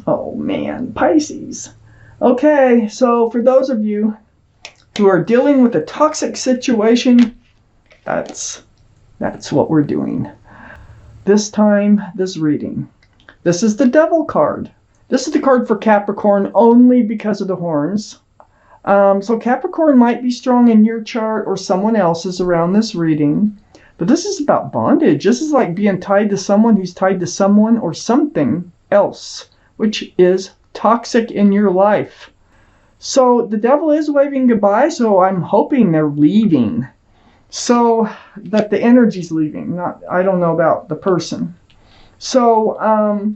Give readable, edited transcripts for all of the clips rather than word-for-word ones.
Oh man, Pisces. Okay, so for those of you who are dealing with a toxic situation, that's what we're doing. This time, this reading. This is the Devil card. This is the card for Capricorn only because of the horns. So Capricorn might be strong in your chart or someone else's around this reading. But this is about bondage. This is like being tied to someone who's tied to someone or something else, which is toxic in your life. So the Devil is waving goodbye, so I'm hoping they're leaving. So that the energy's leaving. I don't know about the person. So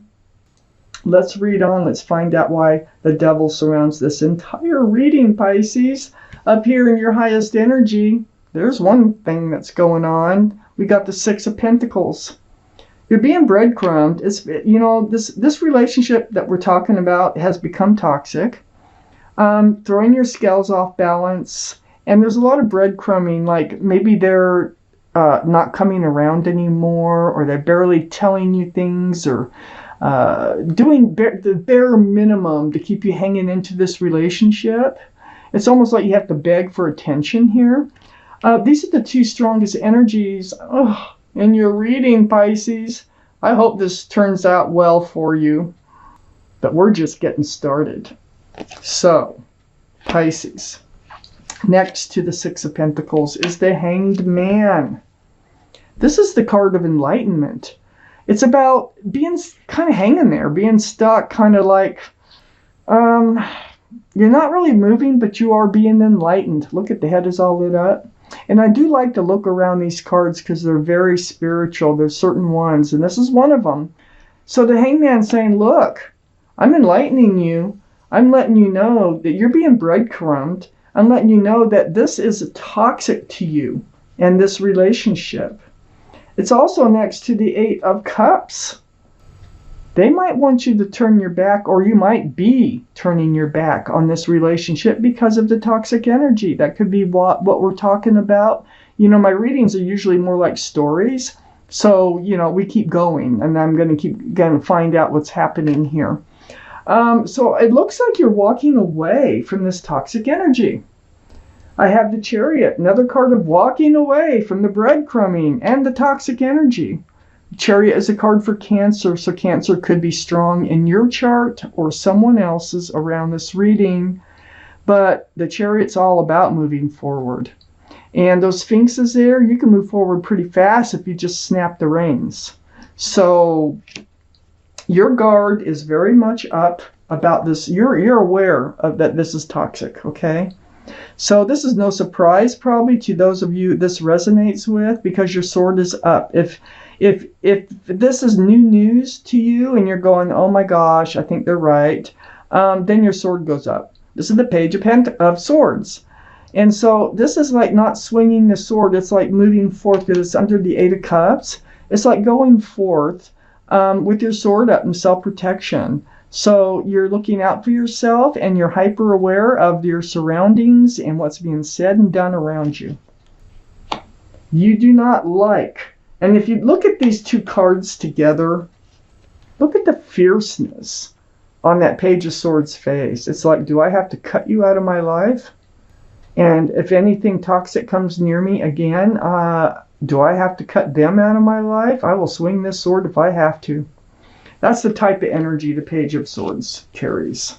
let's read on. Let's find out why the Devil surrounds this entire reading, Pisces. Up here in your highest energy, there's one thing that's going on. We got the Six of Pentacles. You're being breadcrumbed. It's, you know, this relationship that we're talking about has become toxic. Throwing your scales off balance. And there's a lot of breadcrumbing, like maybe they're not coming around anymore, or they're barely telling you things, or doing the bare minimum to keep you hanging into this relationship. It's almost like you have to beg for attention here. These are the two strongest energies in your reading, Pisces. I hope this turns out well for you, but we're just getting started. So, Pisces. Next to the Six of Pentacles is the Hanged Man. This is the card of enlightenment. It's about being kind of hanging there, being stuck, kind of like, you're not really moving, but you are being enlightened. Look at the head is all lit up. And I do like to look around these cards because they're very spiritual. There's certain ones, and this is one of them. So the Hanged Man's saying, look, I'm enlightening you. I'm letting you know that you're being breadcrumbed. I'm letting you know that this is toxic to you and this relationship. It's also next to the Eight of Cups. They might want you to turn your back, or you might be turning your back on this relationship because of the toxic energy. That could be what we're talking about. You know, my readings are usually more like stories. So, you know, we keep going, and I'm going to find out what's happening here. So it looks like you're walking away from this toxic energy. I have the Chariot, another card of walking away from the breadcrumbing and the toxic energy. Chariot is a card for Cancer, so Cancer could be strong in your chart or someone else's around this reading. But the Chariot's all about moving forward. And those Sphinxes there, you can move forward pretty fast if you just snap the reins. So your guard is very much up about this. You're aware of that this is toxic, okay? So this is no surprise probably to those of you this resonates with, because your sword is up. If this is new news to you and you're going, oh my gosh, I think they're right, then your sword goes up. This is the Page of Swords. And so this is like not swinging the sword. It's like moving forth, because it's under the Eight of Cups. It's like going forth with your sword up in self-protection. So you're looking out for yourself, and you're hyper aware of your surroundings and what's being said and done around you. You do not like, and if you look at these two cards together, look at the fierceness on that Page of Swords face. It's like, do I have to cut you out of my life? And if anything toxic comes near me again, do I have to cut them out of my life? I will swing this sword if I have to. That's the type of energy the Page of Swords carries.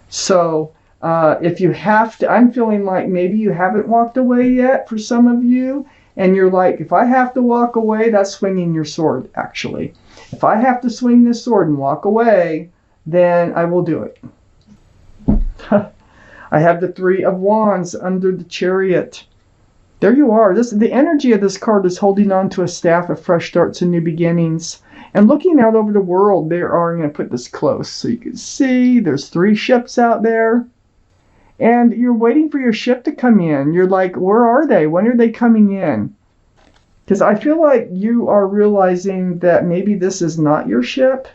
So if you have to, I'm feeling like maybe you haven't walked away yet for some of you, and you're like, if I have to walk away, that's swinging your sword, actually. If I have to swing this sword and walk away, then I will do it. I have the Three of Wands under the Chariot. There you are. The energy of this card is holding on to a staff of fresh starts and new beginnings. And looking out over the world, I'm going to put this close so you can see there's 3 ships out there. And you're waiting for your ship to come in. You're like, where are they? When are they coming in? Because I feel like you are realizing that maybe this is not your ship.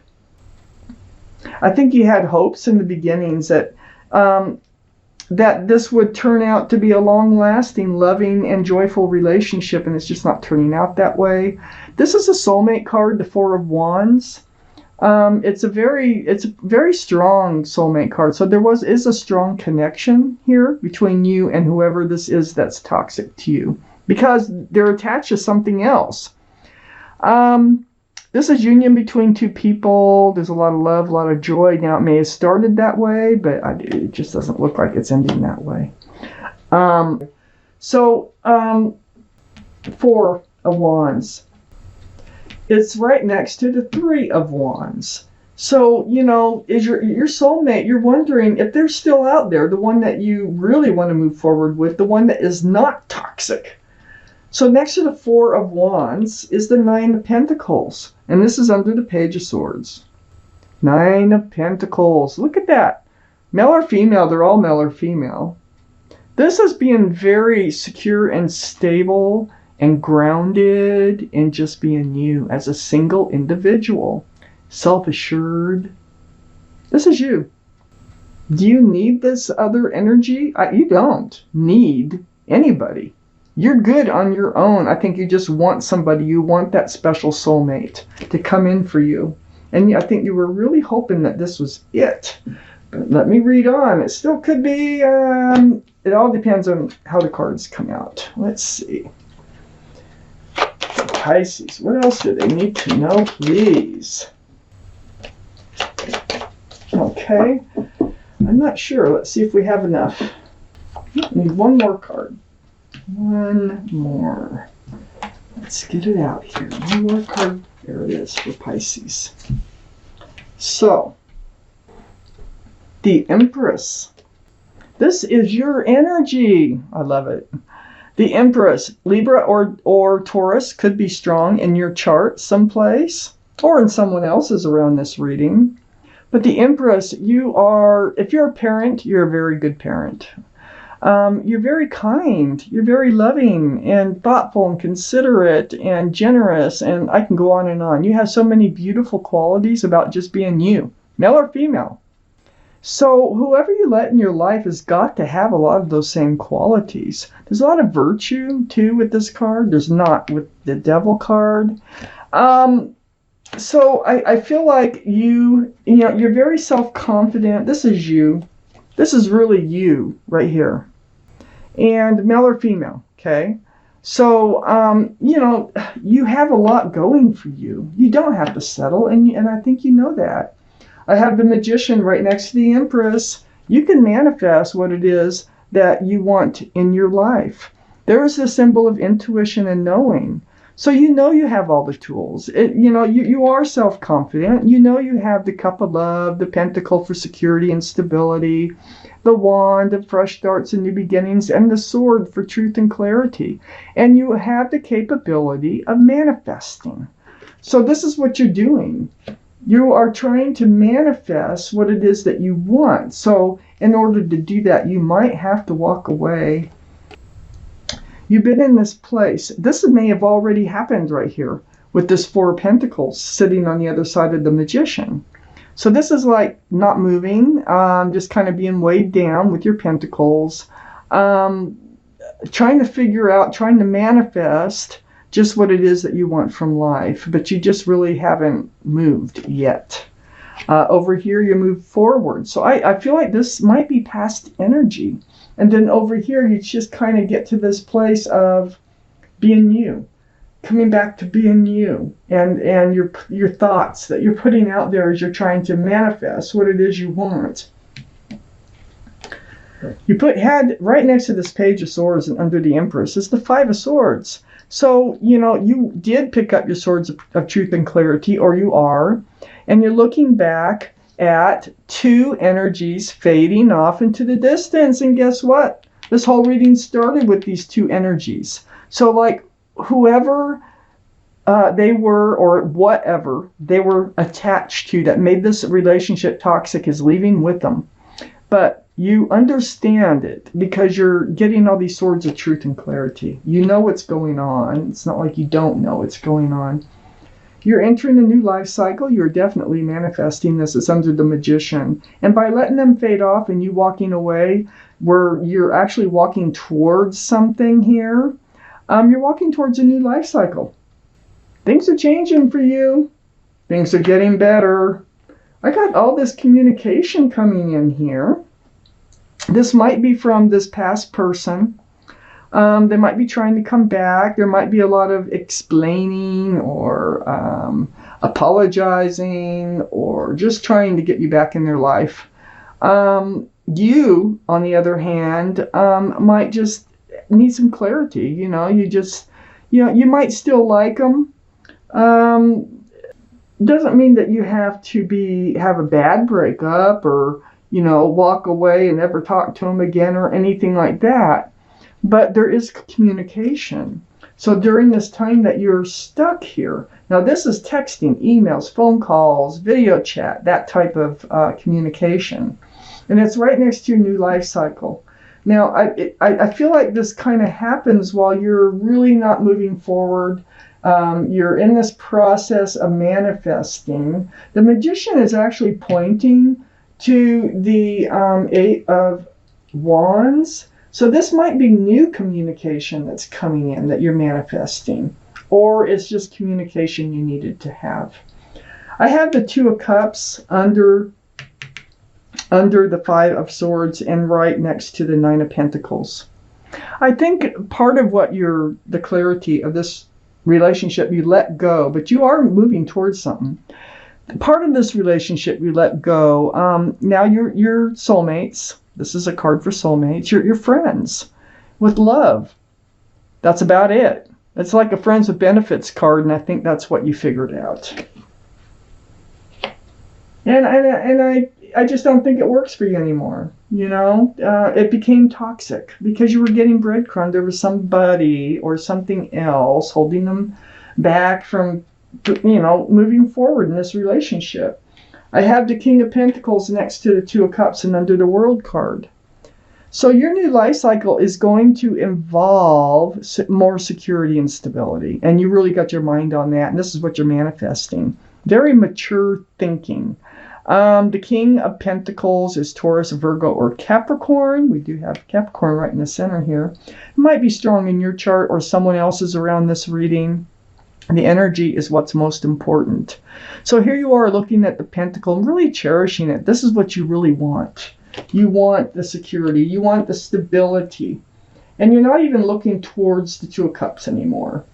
I think you had hopes in the beginnings that this would turn out to be a long-lasting, loving, and joyful relationship, and it's just not turning out that way. This is a soulmate card, the Four of Wands. It's a very strong soulmate card. So is a strong connection here between you and whoever this is that's toxic to you, because they're attached to something else. This is union between two people. There's a lot of love, a lot of joy. Now, it may have started that way, but it just doesn't look like it's ending that way. Four of Wands. It's right next to the Three of Wands. So, is your soulmate, you're wondering if they're still out there, the one that you really want to move forward with, the one that is not toxic. So next to the Four of Wands is the Nine of Pentacles. And this is under the Page of Swords. Nine of Pentacles. Look at that. Male or female, they're all male or female. This is being very secure and stable and grounded in just being you as a single individual. Self-assured. This is you. Do you need this other energy? You don't need anybody. You're good on your own. I think you just want somebody. You want that special soulmate to come in for you. And I think you were really hoping that this was it. But let me read on. It still could be. It all depends on how the cards come out. Let's see. Pisces, what else do they need to know, please? Okay, I'm not sure. Let's see if we have enough. I need one more card. One more. Let's get it out here. One more card. There it is for Pisces. So, the Empress. This is your energy. I love it. The Empress, Libra or Taurus, could be strong in your chart someplace or in someone else's around this reading. But the Empress, if you're a parent, you're a very good parent. You're very kind. You're very loving and thoughtful and considerate and generous. And I can go on and on. You have so many beautiful qualities about just being you, male or female. So whoever you let in your life has got to have a lot of those same qualities. There's a lot of virtue, too, with this card. There's not with the Devil card. So I feel like you're very self-confident. This is you. This is really you right here. And male or female, okay? So, you have a lot going for you. You don't have to settle, and I think you know that. I have the Magician right next to the Empress. You can manifest what it is that you want in your life. There is a symbol of intuition and knowing. So you have all the tools. You are self-confident. You have the Cup of Love, the Pentacle for security and stability, the Wand of fresh starts and new beginnings, and the Sword for truth and clarity. And you have the capability of manifesting. So this is what you're doing. You are trying to manifest what it is that you want. So in order to do that, you might have to walk away. You've been in this place. This may have already happened right here with this Four of Pentacles sitting on the other side of the Magician. So this is like not moving, just kind of being weighed down with your pentacles, trying to figure out, trying to manifest just what it is that you want from life, but you just really haven't moved yet. Over here, you move forward. So I feel like this might be past energy. And then over here, you just kind of get to this place of being you, coming back to being you, and your thoughts that you're putting out there as you're trying to manifest what it is you want. You had right next to this Page of Swords and under the Empress is the Five of Swords. So, you did pick up your swords of truth and clarity, or you are, and you're looking back at two energies fading off into the distance. And guess what? This whole reading started with these two energies. So, like, whoever they were or whatever they were attached to that made this relationship toxic is leaving with them. But you understand it because you're getting all these swords of truth and clarity. You know what's going on. It's not like you don't know what's going on. You're entering a new life cycle. You're definitely manifesting this. It's under the Magician. And by letting them fade off and you walking away, where you're actually walking towards something here, you're walking towards a new life cycle. Things are changing for you. Things are getting better. I got all this communication coming in here. This might be from this past person. They might be trying to come back. There might be a lot of explaining or apologizing or just trying to get you back in their life. You, on the other hand, might just need some clarity. You might still like them. Doesn't mean that you have to have a bad breakup or, walk away and never talk to them again or anything like that. But there is communication. So during this time that you're stuck here, now this is texting, emails, phone calls, video chat, that type of communication. And it's right next to your new life cycle. Now, I feel like this kind of happens while you're really not moving forward. You're in this process of manifesting. The Magician is actually pointing to the Eight of Wands. So this might be new communication that's coming in that you're manifesting, or it's just communication you needed to have. I have the Two of Cups under the Five of Swords and right next to the Nine of Pentacles. I think part of what the clarity of this relationship, you let go, but you are moving towards something. Part of this relationship you let go. Now you're soulmates. This is a card for soulmates. You're friends with love. That's about it. It's like a friends with benefits card, and I think that's what you figured out. And I just don't think it works for you anymore. It became toxic because you were getting breadcrumbed. There was somebody or something else holding them back from, moving forward in this relationship. I have the King of Pentacles next to the Two of Cups and under the World card. So your new life cycle is going to involve more security and stability. And you really got your mind on that. And this is what you're manifesting. Very mature thinking. The King of Pentacles is Taurus, Virgo, or Capricorn. We do have Capricorn right in the center here. It might be strong in your chart or someone else's around this reading. The energy is what's most important. So here you are looking at the pentacle and really cherishing it. This is what you really want. You want the security. You want the stability. And you're not even looking towards the Two of Cups anymore.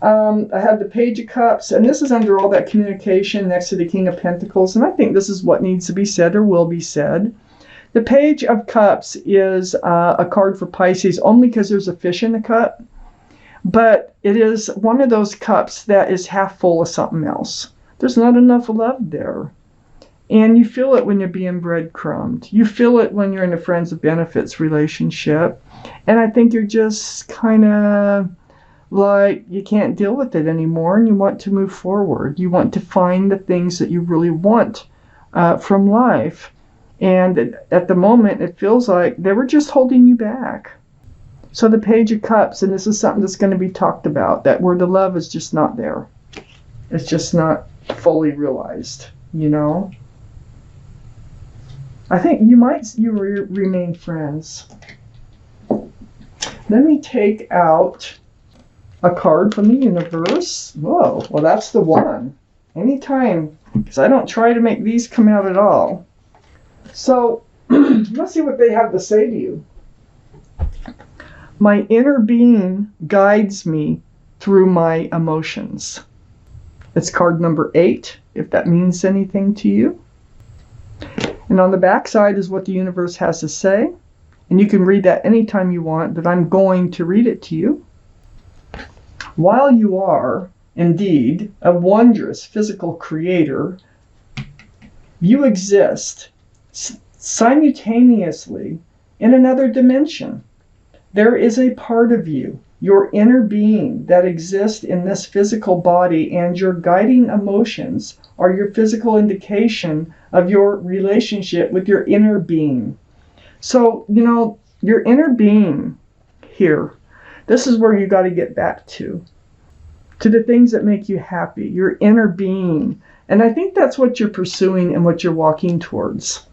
I have the Page of Cups, and this is under all that communication next to the King of Pentacles. And I think this is what needs to be said or will be said. The Page of Cups is a card for Pisces only because there's a fish in the cup. But it is one of those cups that is half full of something else. There's not enough love there. And you feel it when you're being breadcrumbed. You feel it when you're in a friends with benefits relationship. And I think you're just kind of like you can't deal with it anymore and you want to move forward. You want to find the things that you really want from life. And at the moment, it feels like they were just holding you back. So the Page of Cups, and this is something that's going to be talked about, that where the love is just not there. It's just not fully realized, I think you remain friends. Let me take out a card from the universe. Whoa, well that's the one. Anytime, because I don't try to make these come out at all. So, let's see what they have to say to you. My inner being guides me through my emotions. It's card number 8, if that means anything to you. And on the back side is what the universe has to say. And you can read that anytime you want, but I'm going to read it to you. While you are, indeed, a wondrous physical creator, you exist simultaneously in another dimension. There is a part of you, your inner being, that exists in this physical body, and your guiding emotions are your physical indication of your relationship with your inner being. So, your inner being here, this is where you got to get back to the things that make you happy, your inner being. And I think that's what you're pursuing and what you're walking towards.